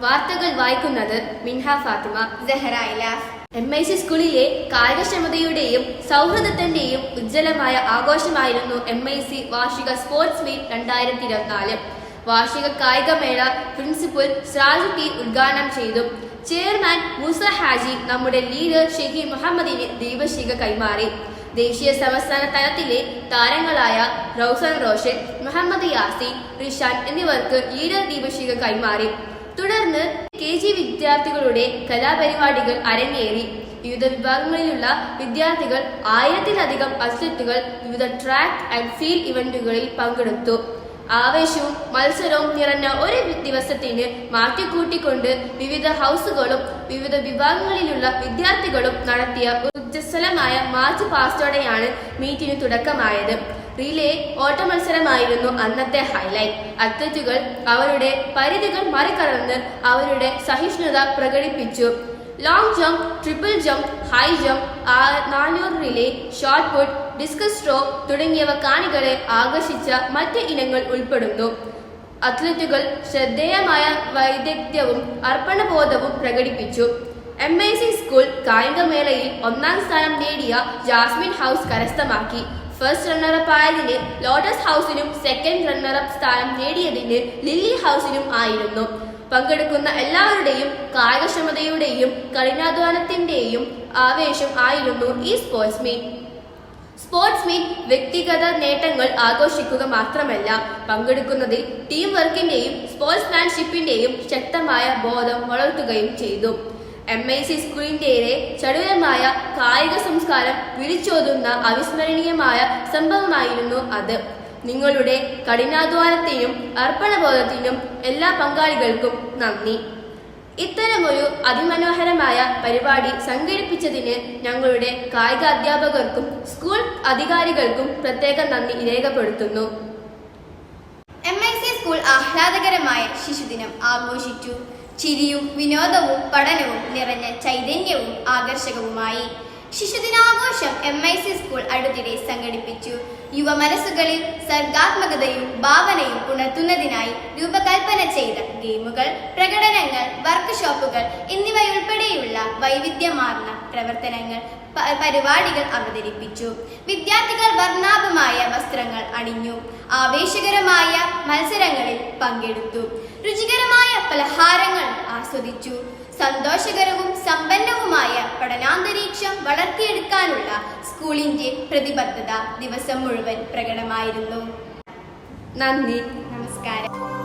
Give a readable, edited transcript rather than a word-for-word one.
വാർത്തകൾ വായിക്കുന്നത് മിൻഹ ഫാത്തിമ. MIC സ്കൂളിലെ കായികക്ഷമതയുടെയും സൗഹൃദത്തിന്റെയും ഉജ്ജ്വലമായ ആഘോഷമായിരുന്നു MIC വാർഷിക സ്പോർട്സ് മീറ്റ് 2024. വാർഷിക കായികമേള പ്രിൻസിപ്പൽ സിറാജ് ടി ഉദ്ഘാടനം ചെയ്തു. ചെയർമാൻ മൂസ ഹാജി നമ്മുടെ ലീഡർ ഷെയ്ഖ് മുഹമ്മദിന് ദീപശിഖ കൈമാറി. ദേശീയ സംസ്ഥാന തലത്തിലെ താരങ്ങളായ റൗസൻ റോഷൻ, മുഹമ്മദ് യാസീൻ, റിഷാൻ എന്നിവർക്ക് ലീഡർ ദീപശിഖ കൈമാറി. തുടർന്ന് KG വിദ്യാർത്ഥികളുടെ കലാപരിപാടികൾ അരങ്ങേറി. വിവിധ വിഭാഗങ്ങളിലുള്ള വിദ്യാർത്ഥികൾ 1000-ലധികം അത്ലറ്റുകൾ വിവിധ ട്രാക്ക് ആൻഡ് ഫീൽഡ് ഇവന്റുകളിൽ പങ്കെടുത്തു. ആവേശവും മത്സരവും നിറഞ്ഞ ഒരു ദിവസത്തിന് മാറ്റിക്കൂട്ടിക്കൊണ്ട് വിവിധ ഹൗസുകളും വിവിധ വിഭാഗങ്ങളിലുള്ള വിദ്യാർത്ഥികളും നടത്തിയ ഊർജ്ജസ്വലമായ മാർച്ച് പാസ്റ്റോടെയാണ് മീറ്റിന് തുടക്കമായത്. റിലേ ഓട്ട മത്സരമായിരുന്നു അന്നത്തെ ഹൈലൈറ്റ്. അത്ലറ്റുകൾ അവരുടെ പരിധികൾ മറികടന്ന് അവരുടെ സഹിഷ്ണുത പ്രകടിപ്പിച്ചു. Long jump, triple jump, high jump, 400 relay, shot put, discus throw തുടങ്ങിയവ കാണികളെ ആകർഷിച്ച മറ്റ് ഇനങ്ങൾ ഉൾപ്പെടുന്നു. അത്ലറ്റുകൾ ശ്രദ്ധേയമായ വൈദഗ്ധ്യവും അർപ്പണബോധവും പ്രകടിപ്പിച്ചു. MIC സ്കൂൾ കായികമേളയിൽ 1ാം സ്ഥാനം നേടിയ ജാസ്മിൻ ഹൗസ് കരസ്ഥമാക്കി. ഫസ്റ്റ് റണ്ണറപ്പ് ആയതിന് ലോട്ടസ് ഹൗസിനും സെക്കൻഡ് റണ്ണറപ്പ് സ്ഥാനം നേടിയതിന് ലില്ലി ഹൗസിനും ആയിരുന്നു. പങ്കെടുക്കുന്ന എല്ലാവരുടെയും കായികക്ഷമതയുടെയും കഠിനാധ്വാനത്തിന്റെയും ആവേശം ആയിരുന്നു ഈ സ്പോർട്സ് മീറ്റ് വ്യക്തിഗത നേട്ടങ്ങൾ ആഘോഷിക്കുക മാത്രമല്ല, പങ്കെടുക്കുന്നതിൽ ടീം വർക്കിന്റെയും സ്പോർട്സ്മാൻഷിപ്പിന്റെയും ശക്തമായ ബോധം വളർത്തുകയും ചെയ്തു. MIC സ്കൂളിന്റെ ചടുലമായ കായിക സംസ്കാരം വിളിച്ചോതുന്ന അവിസ്മരണീയമായ സംഭവമായിരുന്നു അത്. നിങ്ങളുടെ കഠിനാധ്വാനത്തിനും അർപ്പണബോധത്തിനും എല്ലാ പങ്കാളികൾക്കും നന്ദി. ഇത്തരമൊരു അതിമനോഹരമായ പരിപാടി സംഘടിപ്പിച്ചതിന് ഞങ്ങളുടെ കായിക അധ്യാപകർക്കും സ്കൂൾ അധികാരികൾക്കും പ്രത്യേക നന്ദി രേഖപ്പെടുത്തുന്നു. MIC സ്കൂൾ ആഹ്ലാദകരമായ ശിശുദിനം ആഘോഷിച്ചു. ചിരിയും വിനോദവും പഠനവും നിറഞ്ഞ ചൈതന്യവും ആകർഷകവുമായി. ശിശുദിനാഘോഷം MIC സ്കൂൾ അടുത്തിടെ സംഘടിപ്പിച്ചു. യുവമനസ്സുകളിൽ സർഗാത്മകതയും ഭാവനയും ഉണർത്തുന്നതിനായി രൂപകൽപ്പന ചെയ്ത ഗെയിമുകൾ, പ്രകടനങ്ങൾ, വർക്ക്ഷോപ്പുകൾ എന്നിവയുൾപ്പെടെയുള്ള വൈവിധ്യമാർന്ന പരിപാടികൾ അവതരിപ്പിച്ചു. വിദ്യാർത്ഥികൾ വർണ്ണാഭമായ വസ്ത്രങ്ങൾ അണിഞ്ഞു. ആവേശകരമായ മത്സരങ്ങളിൽ പങ്കെടുത്തു. രുചികരമായ പലഹാരങ്ങൾ ആസ്വദിച്ചു. സന്തോഷകരവും സമ്പന്നവുമായ പഠനാന്തരീക്ഷം വളർത്തിയെടുക്കാനുള്ള സ്കൂളിന്റെ പ്രതിബദ്ധത ദിവസം മുഴുവൻ പ്രകടമായിരുന്നു. നന്ദി, നമസ്കാരം.